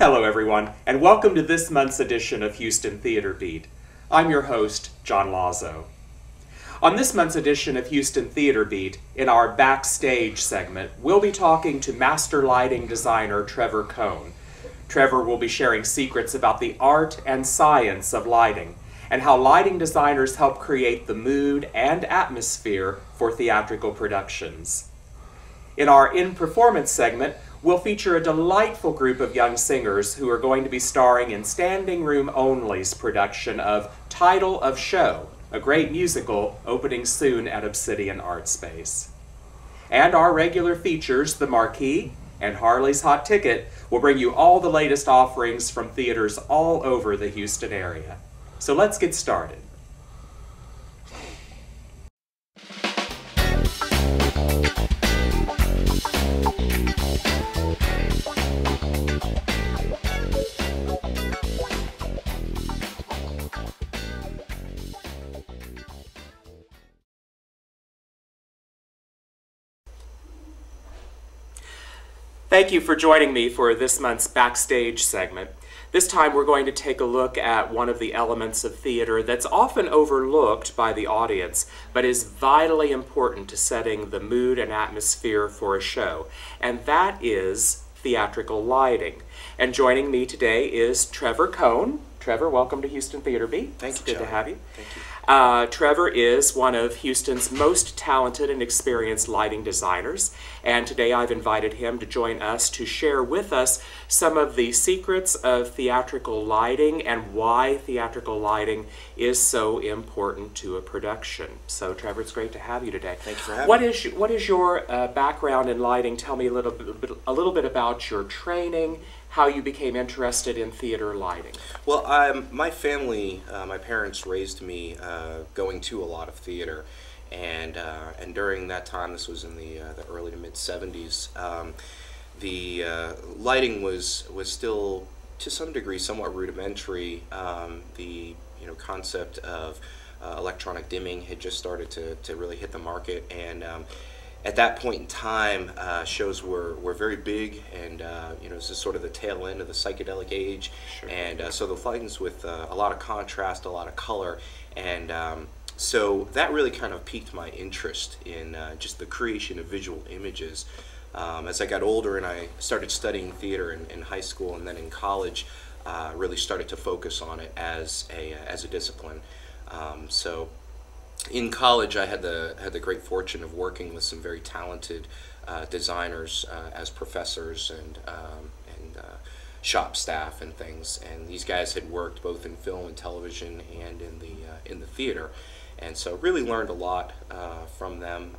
Hello everyone, and welcome to this month's edition of Houston Theater Beat. I'm your host, John Lazo. On this month's edition of Houston Theater Beat, in our Backstage segment, we'll be talking to master lighting designer Trevor Cone. Trevor will be sharing secrets about the art and science of lighting, and how lighting designers help create the mood and atmosphere for theatrical productions. In our In-Performance segment, we'll feature a delightful group of young singers who are going to be starring in Standing Room Only's production of Title of Show, a great musical opening soon at Obsidian Art Space. And our regular features, The Marquee and Harley's Hot Ticket, will bring you all the latest offerings from theaters all over the Houston area. So let's get started. Thank you for joining me for this month's Backstage segment. This time we're going to take a look at one of the elements of theater that's often overlooked by the audience, but is vitally important to setting the mood and atmosphere for a show, and that is theatrical lighting. And joining me today is Trevor Cone. Trevor, welcome to Houston Theater Beat. Thank you, Good to John. have you. Thank you. Trevor is one of Houston's most talented and experienced lighting designers, and today I've invited him to join us to share with us some of the secrets of theatrical lighting and why theatrical lighting is so important to a production. So Trevor, it's great to have you today. Thank you for having me. What is your background in lighting? Tell me a little bit about your training, how you became interested in theater lighting. Well, my family, my parents raised me going to a lot of theater, and during that time, this was in the early to mid '70s. The lighting was still to some degree somewhat rudimentary. The concept of electronic dimming had just started to really hit the market, and at that point in time, shows were very big, and this is sort of the tail end of the psychedelic age. Sure. And so the lighting's with a lot of contrast, a lot of color, and so that really kind of piqued my interest in just the creation of visual images. As I got older and I started studying theater in high school and then in college, really started to focus on it as a discipline. So in college, I had the great fortune of working with some very talented designers as professors and shop staff and things. And these guys had worked both in film and television and in the theater, and so really learned a lot from them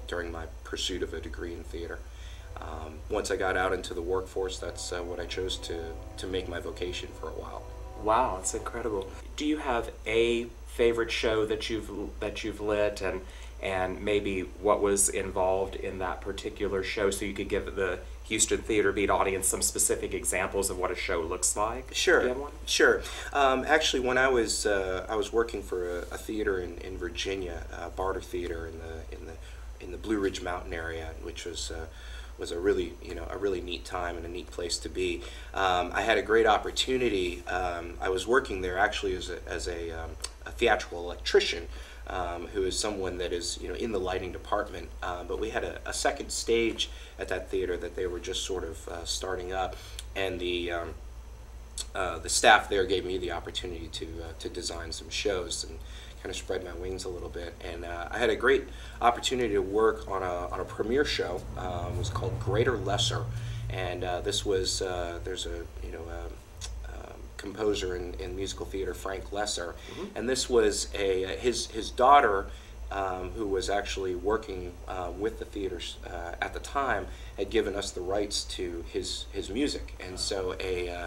during my pursuit of a degree in theater. Once I got out into the workforce, that's what I chose to make my vocation for a while. Wow, that's incredible. Do you have a favorite show that you've lit, and maybe what was involved in that particular show, so you could give the Houston Theater Beat audience some specific examples of what a show looks like? Sure. Do you have one? Sure. Actually, when I was working for a theater in Virginia, Barter Theater in the Blue Ridge Mountain area, which was a really neat time and a neat place to be. I had a great opportunity. I was working there actually as a theatrical electrician, who is someone that is in the lighting department. But we had a second stage at that theater that they were just sort of starting up, and the staff there gave me the opportunity to design some shows and kind of spread my wings a little bit. And I had a great opportunity to work on a premiere show. It was called Greater Lesser, and this was there's a composer in musical theater, Frank Lesser, and this was his daughter, who was actually working with the theaters at the time, had given us the rights to his music, and so a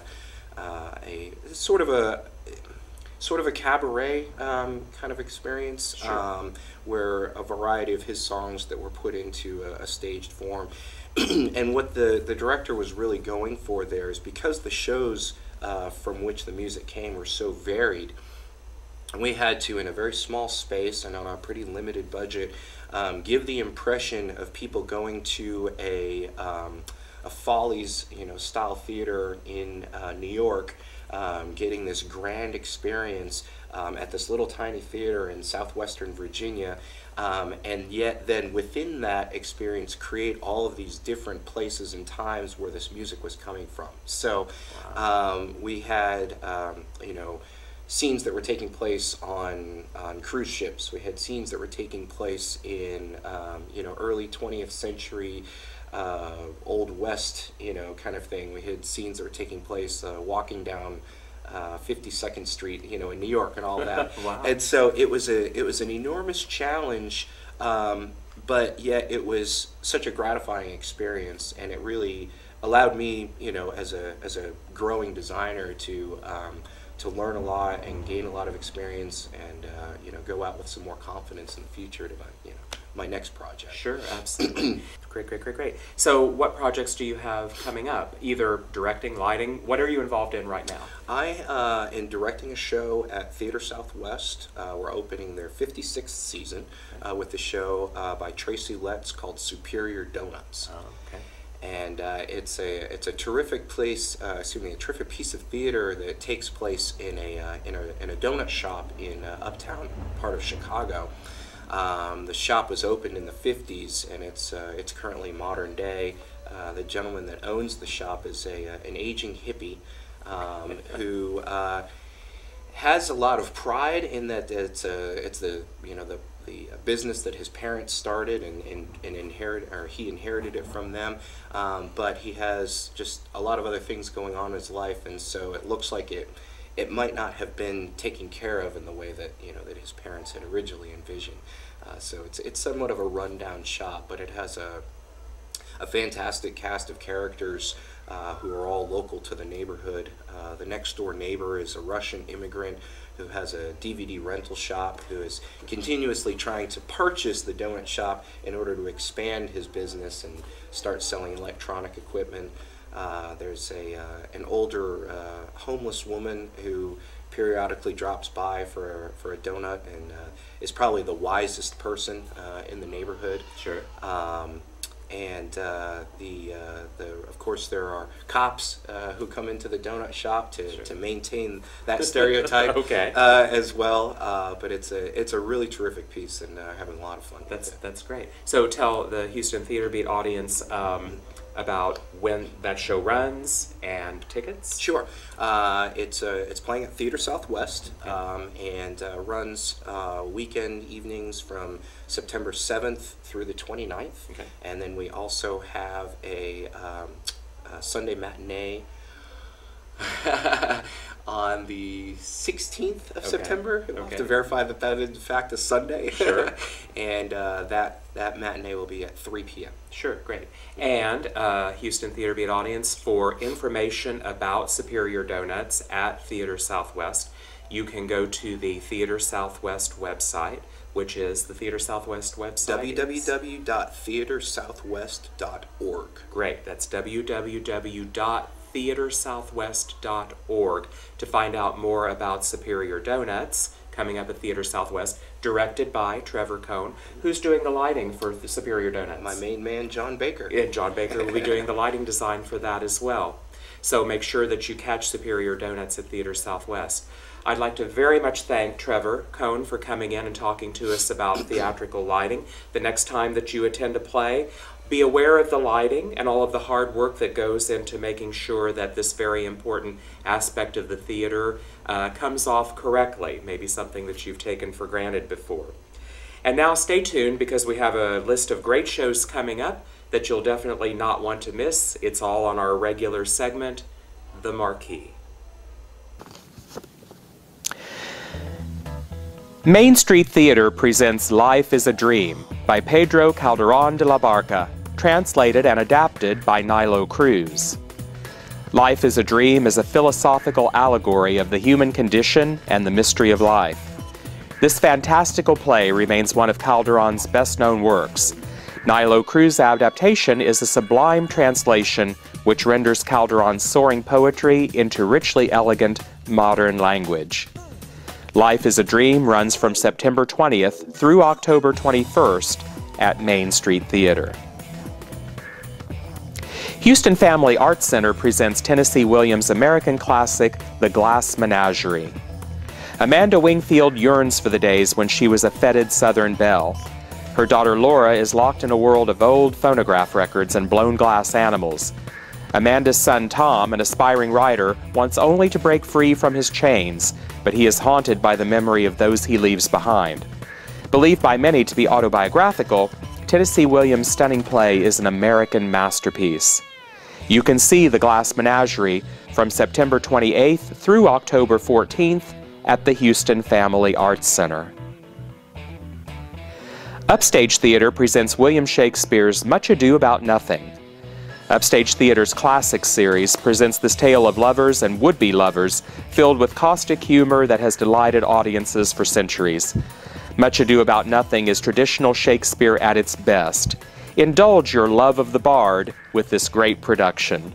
sort of a cabaret kind of experience. Sure. Where a variety of his songs that were put into a staged form. And what the director was really going for there is, because the shows from which the music came were so varied, we had to, in a very small space and on a pretty limited budget, give the impression of people going to Follies, style theater in New York, getting this grand experience at this little tiny theater in southwestern Virginia, and yet then within that experience create all of these different places and times where this music was coming from. So we had scenes that were taking place on cruise ships. We had scenes that were taking place in early 20th century Old West kind of thing. We had scenes that were taking place walking down 52nd Street, in New York and all that. Wow. And so it was an enormous challenge, but yet it was such a gratifying experience, and it really allowed me, as a growing designer to learn a lot and gain a lot of experience, and go out with some more confidence in the future to my next project. Sure, absolutely. Great. So what projects do you have coming up? Either directing, lighting, what are you involved in right now? I am directing a show at Theater Southwest. We're opening their 56th season with a show by Tracy Letts called Superior Donuts. Oh, okay. And it's a terrific place, a terrific piece of theater that takes place in a donut shop in uptown part of Chicago. The shop was opened in the 50s, and it's currently modern day. The gentleman that owns the shop is an aging hippie who has a lot of pride in that it's the business that his parents started and he inherited it from them, but he has just a lot of other things going on in his life, and so it looks like it might not have been taken care of in the way that that his parents had originally envisioned. So it's somewhat of a rundown shop, but it has a fantastic cast of characters who are all local to the neighborhood. The next door neighbor is a Russian immigrant who has a DVD rental shop, who is continuously trying to purchase the donut shop in order to expand his business and start selling electronic equipment. There's an older homeless woman who periodically drops by for a donut and is probably the wisest person in the neighborhood. Sure. And of course there are cops who come into the donut shop to maintain that stereotype. Okay. As well. But it's a really terrific piece, and having a lot of fun. That's great. So tell the Houston Theater Beat audience about when that show runs and tickets. Sure. It's playing at Theater Southwest, and runs weekend evenings from September 7th through the 29th. Okay. And then we also have a Sunday matinee on the 16th of September. We'll have to verify that is in fact a Sunday. Sure. And that matinee will be at 3 p.m. Sure, great. And Houston Theater Beat audience, for information about Superior Donuts at Theater Southwest, you can go to the Theater Southwest website, which is the Theater Southwest website. www.theatersouthwest.org. Great, that's www.theatersouthwest.org to find out more about Superior Donuts, coming up at Theater Southwest, directed by Trevor Cone, who's doing the lighting for the Superior Donuts. My main man, John Baker. And John Baker will be doing the lighting design for that as well. So make sure that you catch Superior Donuts at Theater Southwest. I'd like to very much thank Trevor Cone for coming in and talking to us about theatrical lighting. The next time that you attend a play, be aware of the lighting and all of the hard work that goes into making sure that this very important aspect of the theater comes off correctly, maybe something that you've taken for granted before. And now stay tuned, because we have a list of great shows coming up that you'll definitely not want to miss. It's all on our regular segment, The Marquee. Main Street Theater presents Life is a Dream by Pedro Calderón de la Barca, translated and adapted by Nilo Cruz. Life is a Dream is a philosophical allegory of the human condition and the mystery of life. This fantastical play remains one of Calderón's best-known works. Nilo Cruz's adaptation is a sublime translation which renders Calderón's soaring poetry into richly elegant, modern language. Life is a Dream runs from September 20th through October 21st at Main Street Theater. Houston Family Arts Center presents Tennessee Williams' American classic, The Glass Menagerie. Amanda Wingfield yearns for the days when she was a feted Southern belle. Her daughter Laura is locked in a world of old phonograph records and blown glass animals. Amanda's son Tom, an aspiring writer, wants only to break free from his chains, but he is haunted by the memory of those he leaves behind. Believed by many to be autobiographical, Tennessee Williams' stunning play is an American masterpiece. You can see The Glass Menagerie from September 28th through October 14th at the Houston Family Arts Center. Upstage Theater presents William Shakespeare's Much Ado About Nothing. Upstage Theater's Classics series presents this tale of lovers and would-be lovers filled with caustic humor that has delighted audiences for centuries. Much Ado About Nothing is traditional Shakespeare at its best. Indulge your love of the bard with this great production.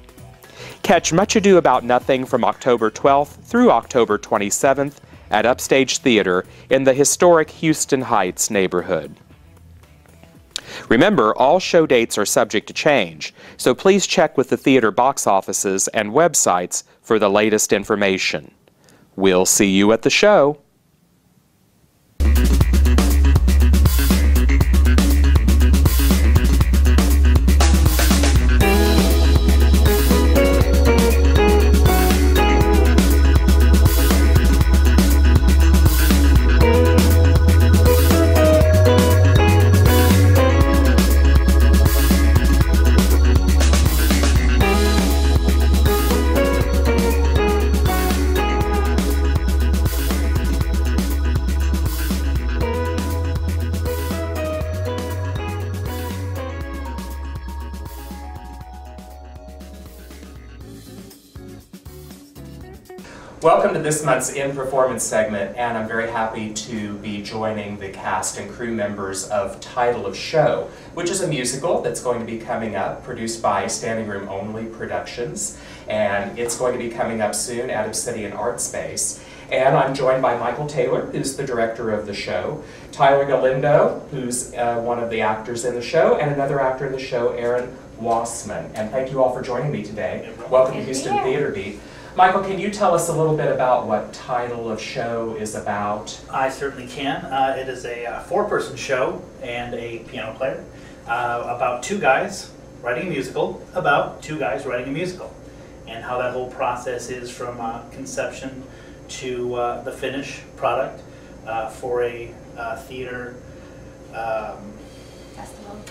Catch Much Ado About Nothing from October 12th through October 27th at Upstage Theater in the historic Houston Heights neighborhood. Remember, all show dates are subject to change, so please check with the theater box offices and websites for the latest information. We'll see you at the show. Welcome to this month's In Performance segment, and I'm very happy to be joining the cast and crew members of Title of Show, which is a musical that's going to be coming up, produced by Standing Room Only Productions, and it's going to be coming up soon at Obsidian Art Space. And I'm joined by Michael Taylor, who's the director of the show, Tyler Galindo, who's one of the actors in the show, and another actor in the show, Aaron Wassman. And thank you all for joining me today. Welcome to Houston Theater Beat. Michael, can you tell us a little bit about what Title of Show is about? I certainly can. It is a four-person show and a piano player about two guys writing a musical about two guys writing a musical, and how that whole process is from conception to the finished product for a theater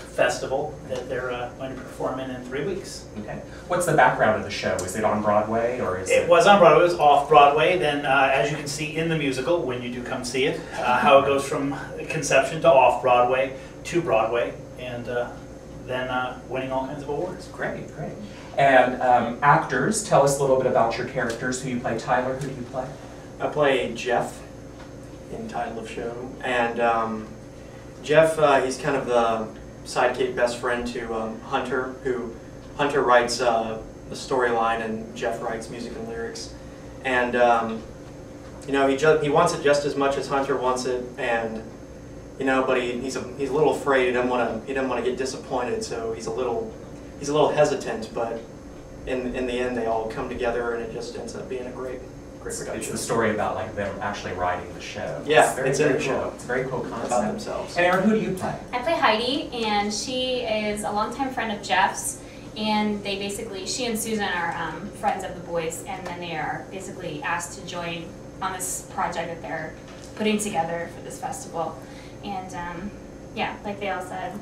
festival that they're going to perform in 3 weeks. Okay. What's the background of the show? Is it on Broadway, or is it? It was on Broadway. It was off Broadway. Then, as you can see in the musical, when you do come see it, how it goes from conception to off Broadway to Broadway, and then winning all kinds of awards. Great, great. And actors, tell us a little bit about your characters. Who you play? Tyler, who do you play? I play Jeff in Title of Show, and Jeff, he's kind of the sidekick best friend to Hunter, who Hunter writes the storyline and Jeff writes music and lyrics. And you know, he wants it just as much as Hunter wants it, and you know, but he's a little afraid. He doesn't want to get disappointed, so he's a little hesitant. But in the end, they all come together, and it just ends up being a great production. It's the story about like them actually writing the show. Yeah, it's very cool. cool. It's a very cool concept. About themselves. And Aaron, who do you play? I play Heidi, and she is a longtime friend of Jeff's, and she and Susan are friends of the boys, and then they are basically asked to join on this project that they're putting together for this festival. And yeah, like they all said,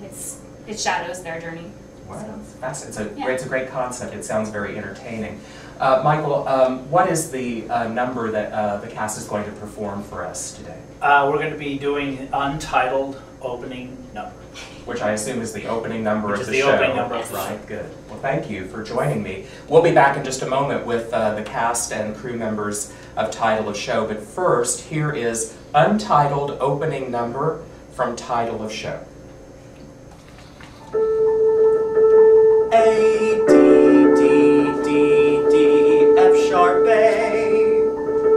it shadows their journey. Wow, So, it's fascinating. yeah. It's a great concept. It sounds very entertaining. Michael, what is the number that the cast is going to perform for us today? We're going to be doing Untitled Opening Number. Which I assume is the opening number Which of is the the show. opening number of the Right, show. good. Well, thank you for joining me. We'll be back in just a moment with the cast and crew members of Title of Show, but first, here is Untitled Opening Number from Title of Show. A, D, D, D, D, F sharp A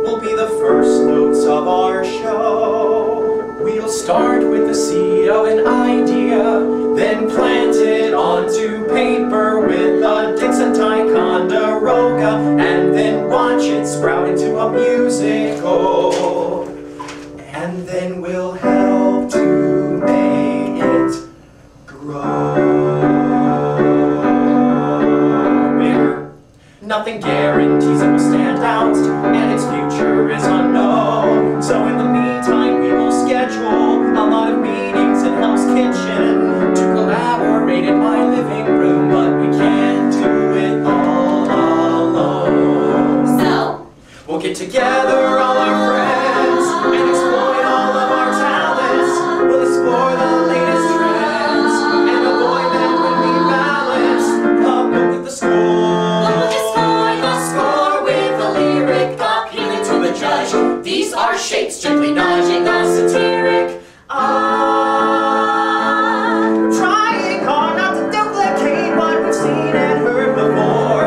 will be the first notes of our show. We'll start with the seed of an idea, then plant it onto paper with a Dixie manga and then watch it sprout into a musical. And then we'll help to make it grow bigger. Nothing guarantees it will stand out, and its future is unknown. So in the meantime, we will schedule a lot of meetings in Hell's Kitchen to collaborate in my living room, but we can't do it all alone. So, We'll get together all our friends and exploit all of our talents. We'll explore the latest trends and avoid them when we balance the book with the score. we'll destroy the Score with a lyric appealing to the judge. These are shapes gently nudging the satiric. We're trying hard not to duplicate what we've seen and heard before.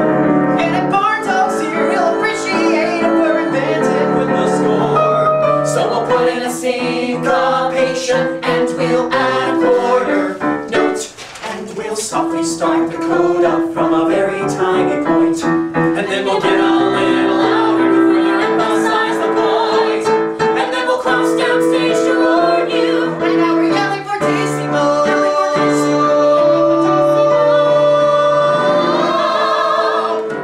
And at Bartok's here, he'll appreciate if we're invented with the score. So we'll put in a syncopation and we'll add a quarter note. And we'll softly start the code up from a very tiny point. And then we'll get a little louder to further emphasize the point. And then we'll cross downstage to warn you. And now we're yelling fortissimo.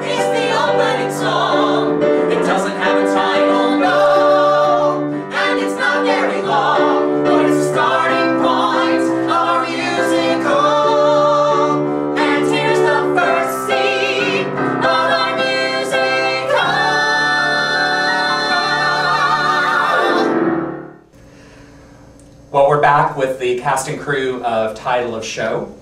It's the opening song. It doesn't have a title, no. And it's not very long. But it's the starting point of our musical. And here's the first scene of our musical. Well, we're back with the cast and crew of Title of Show,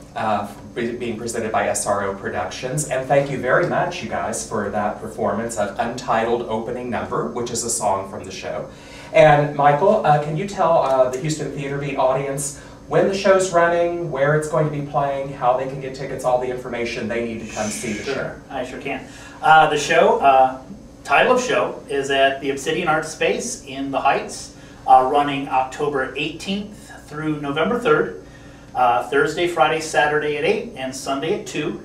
being presented by SRO Productions. And thank you very much, you guys, for that performance of Untitled Opening Number, which is a song from the show. And Michael, can you tell the Houston Theater Beat audience when the show's running, where it's going to be playing, how they can get tickets, all the information they need to come see the show? Sure, I sure can. The show, Title of Show, is at the Obsidian Art Space in the Heights, running October 18th through November 3rd, Thursday, Friday, Saturday at 8, and Sunday at 2.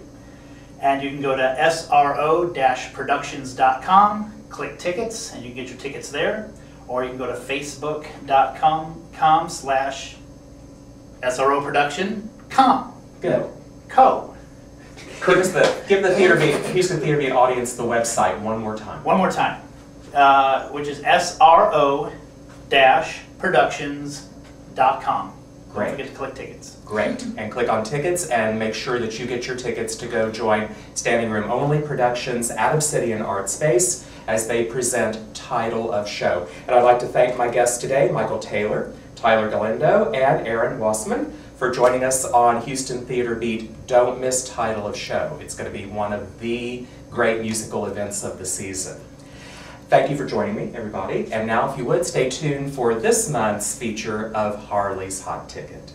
And you can go to sro-productions.com, click tickets, and you can get your tickets there. Or you can go to facebook.com/SRO Production.com. Good. Co. Give the Houston Theater Beat audience the website one more time. One more time, which is sro-productions.com. Great. Don't forget to click tickets. Great. And click on tickets and make sure that you get your tickets to go join Standing Room Only Productions at Obsidian Art Space as they present Title of Show. And I'd like to thank my guests today, Michael Taylor, Tyler Galindo, and Aaron Wassman, for joining us on Houston Theater Beat. Don't miss Title of Show. It's going to be one of the great musical events of the season. Thank you for joining me, everybody. And now, if you would, stay tuned for this month's feature of Harley's Hot Ticket.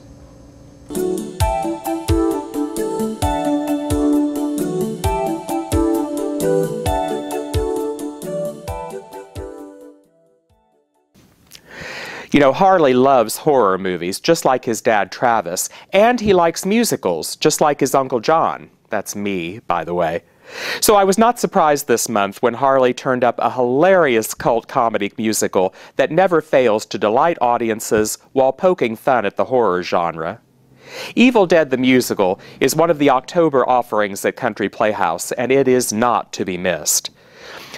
You know, Harley loves horror movies, just like his dad Travis, and he likes musicals, just like his Uncle John. That's me, by the way. So I was not surprised this month when Harley turned up a hilarious cult comedy musical that never fails to delight audiences while poking fun at the horror genre. Evil Dead the Musical is one of the October offerings at Country Playhouse, and it is not to be missed.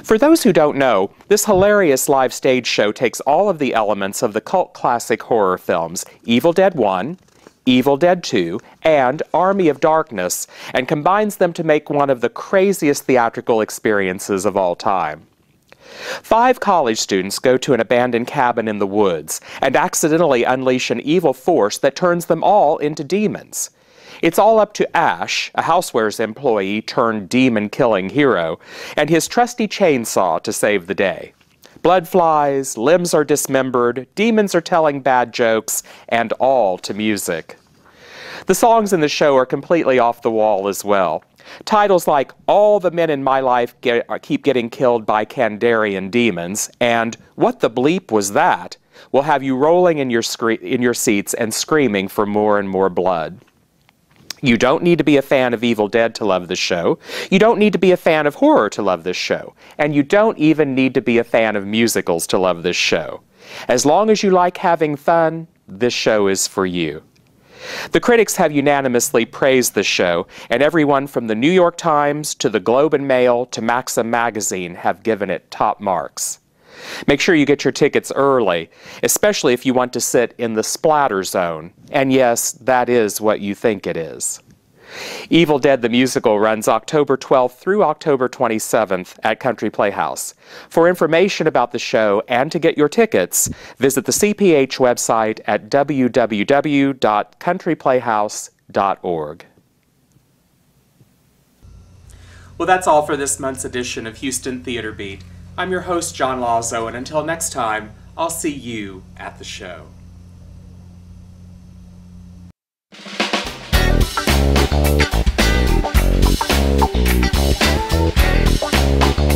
For those who don't know, this hilarious live stage show takes all of the elements of the cult classic horror films Evil Dead 1, Evil Dead 2, and Army of Darkness, and combines them to make one of the craziest theatrical experiences of all time. 5 college students go to an abandoned cabin in the woods and accidentally unleash an evil force that turns them all into demons. It's all up to Ash, a housewares employee turned demon-killing hero, and his trusty chainsaw to save the day. Blood flies, limbs are dismembered, demons are telling bad jokes, and all to music. The songs in the show are completely off the wall as well. Titles like All the Men in My Life Keep Getting Killed by Kandarian Demons and What the Bleep Was That will have you rolling in your seats and screaming for more and more blood. You don't need to be a fan of Evil Dead to love this show. You don't need to be a fan of horror to love this show. And you don't even need to be a fan of musicals to love this show. As long as you like having fun, this show is for you. The critics have unanimously praised the show, and everyone from the New York Times to the Globe and Mail to Maxim magazine have given it top marks. Make sure you get your tickets early, especially if you want to sit in the splatter zone. And yes, that is what you think it is. Evil Dead the Musical runs October 12th through October 27th at Country Playhouse. For information about the show and to get your tickets, visit the CPH website at www.countryplayhouse.org. Well, that's all for this month's edition of Houston Theater Beat. I'm your host, John Lazo, and until next time, I'll see you at the show. We'll be right back.